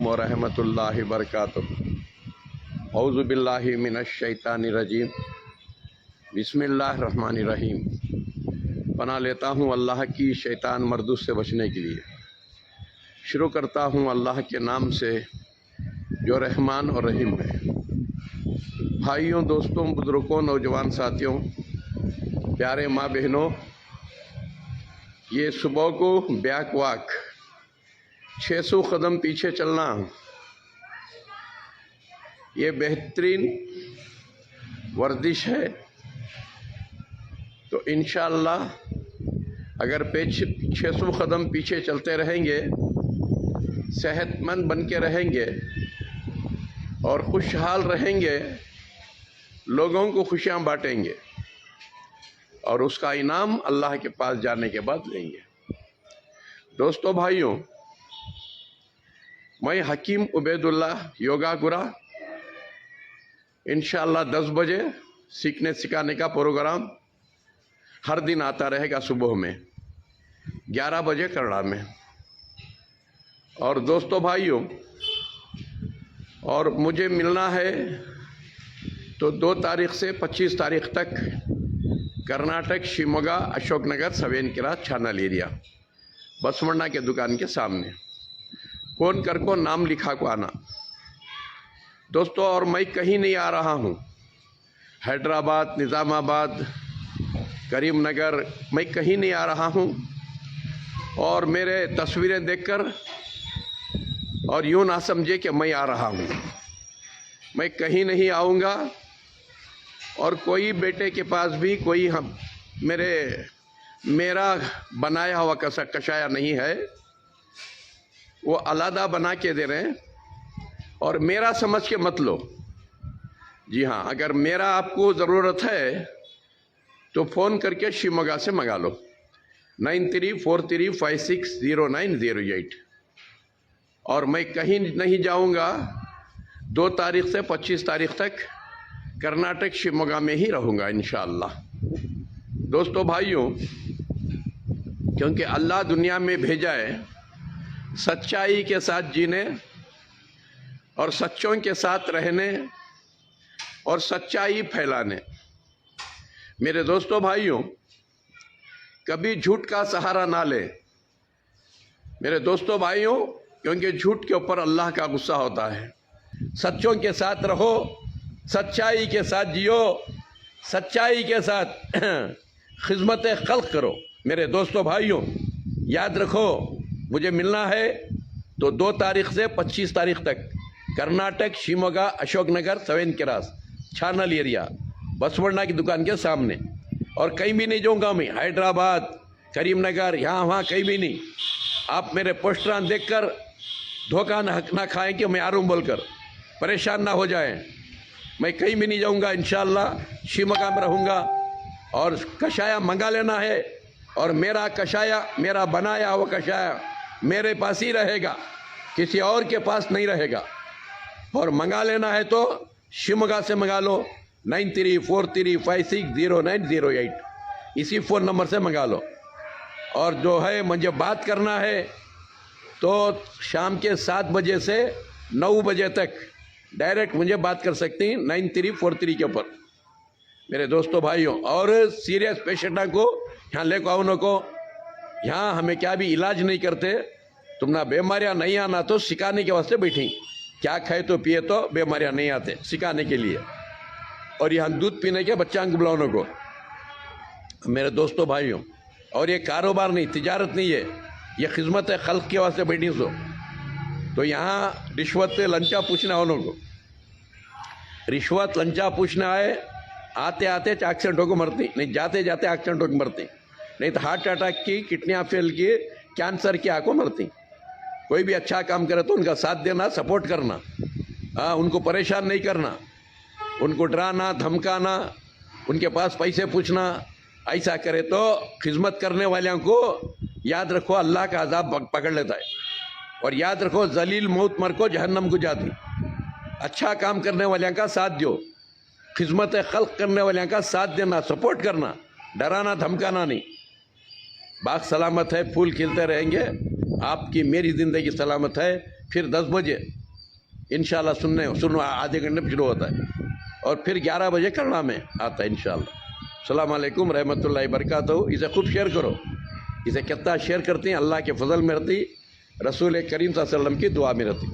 वरहमतुल्लाहि बरकातुहू औज़ु बिल्लाहि मिनश्शैतानिर्रजीम बिस्मिल्लाहिर्रहमानिर्रहीम। पनाह लेता हूँ अल्लाह की शैतान मर्दूस से बचने के लिए। शुरू करता हूँ अल्लाह के नाम से जो रहमान और रहीम है। भाइयों, दोस्तों, बुज़ुर्गों, नौजवान साथियों, प्यारे माँ बहनों, ये सुबह को बैक वॉक 600 कदम पीछे चलना, ये बेहतरीन वर्जिश है। तो इंशाअल्लाह अगर 600 कदम पीछे चलते रहेंगे, सेहतमंद बन के रहेंगे और खुशहाल रहेंगे, लोगों को खुशियाँ बांटेंगे और उसका इनाम अल्लाह के पास जाने के बाद लेंगे। दोस्तों, भाइयों, मैं हकीम उबैदुल्लाह योगा गुरा इंशाअल्लाह 10 बजे सीखने सिखाने का प्रोग्राम हर दिन आता रहेगा। सुबह में 11 बजे करड़ा में। और दोस्तों, भाइयों, और मुझे मिलना है तो 2 तारीख से 25 तारीख तक कर्नाटक, शिवमोगा, अशोकनगर, सवेनकेरा, छानल एरिया, बसवण्णा के दुकान के सामने। फोन कर को नाम लिखा को आना। दोस्तों, और मैं कहीं नहीं आ रहा हूँ। हैदराबाद, निज़ामाबाद, करीमनगर, मैं कहीं नहीं आ रहा हूँ। और मेरे तस्वीरें देखकर और यूँ ना समझे कि मैं आ रहा हूँ। मैं कहीं नहीं आऊँगा। और कोई बेटे के पास भी कोई मेरा बनाया हुआ कषाया नहीं है, वो अलहदा बना के दे रहे हैं। और मेरा समझ के मत लो। जी हाँ, अगर मेरा आपको ज़रूरत है तो फ़ोन करके शिवमोगा से मंगा लो 9343560908। और मैं कहीं नहीं जाऊंगा। 2 तारीख से 25 तारीख तक कर्नाटक, शिवमोगा में ही रहूँगा इंशाअल्लाह। दोस्तों, भाइयों, क्योंकि अल्लाह दुनिया में भेजा है सच्चाई के साथ जीने और सच्चों के साथ रहने और सच्चाई फैलाने। मेरे दोस्तों, भाइयों, कभी झूठ का सहारा ना ले मेरे दोस्तों, भाइयों, क्योंकि झूठ के ऊपर अल्लाह का गुस्सा होता है। सच्चों के साथ रहो, सच्चाई के साथ जियो, सच्चाई के साथ खिदमत खल्क करो। मेरे दोस्तों, भाइयों, याद रखो, मुझे मिलना है तो 2 तारीख से 25 तारीख तक कर्नाटक, शिवमोगा, अशोकनगर, सवेनकेरा, छानल एरिया, बसवण्णा की दुकान के सामने। और कहीं भी नहीं जाऊंगा मैं। हैदराबाद, करीमनगर, यहाँ वहाँ कहीं भी नहीं। आप मेरे पोस्टर देखकर धोखा ना खाएं कि मैं आ रहा हूँ बोलकर परेशान ना हो जाएं। मैं कहीं भी नहीं जाऊंगा। इंशाअल्लाह शिवमोगा में रहूँगा। और कषाया मंगा लेना है। और मेरा कषाया, मेरा बनाया हुआ कषाया मेरे पास ही रहेगा, किसी और के पास नहीं रहेगा। और मंगा लेना है तो शिवमोगा से मंगा लो 9343560908। इसी फ़ोन नंबर से मंगा लो। और जो है, मुझे बात करना है तो शाम के 7 बजे से 9 बजे तक डायरेक्ट मुझे बात कर सकती हैं 9343 के ऊपर। मेरे दोस्तों, भाइयों, और सीरियस पेशेंटा को यहाँ ले को आओ को, यहाँ हमें क्या भी इलाज नहीं करते। तुम ना बीमारियाँ नहीं आना तो सिखाने के वास्ते बैठी, क्या खाए तो पिए तो बीमारियाँ नहीं आते, सिखाने के लिए। और यहाँ दूध पीने के बच्चा को बुलाने को। मेरे दोस्तों, भाइयों, और ये कारोबार नहीं, तिजारत नहीं है, ये खिदमत है खल्क के वास्ते बैठी सो। तो यहाँ रिश्वत लंचा पूछना हो को, रिश्वत लंचा पूछना है। आते आते एक्सीडेंटों को मरती नहीं, जाते जाते एक्सीडेंटों को मरती नहीं, तो हार्ट अटैक की, किडनी फेल की, कैंसर की आंखों मरती। कोई भी अच्छा काम करे तो उनका साथ देना, सपोर्ट करना, उनको परेशान नहीं करना, उनको डराना, धमकाना, उनके पास पैसे पूछना। ऐसा करे तो खिदमत करने वालों को याद रखो अल्लाह का अजाब पकड़ लेता है। और याद रखो, जलील मौत मर को जहन्नम को जाती। अच्छा काम करने वालों का साथ दो, खिदमत खल्क करने वालों का साथ देना, सपोर्ट करना, डराना धमकाना नहीं। बाग सलामत है, फूल खिलते रहेंगे। आपकी मेरी ज़िंदगी सलामत है। फिर 10 बजे इंशाल्लाह सुनो आधे घंटे में शुरू होता है, और फिर 11 बजे करना में आता है इंशाल्लाह। अस्सलाम वालेकुम रहमतुल्लाहि बरकातहू। इसे खूब शेयर करो, इसे कितना शेयर करते हैं अल्लाह के फजल में रहती, रसूल करीम सल्लल्लाहु अलैहि वसल्लम की दुआ में रहती।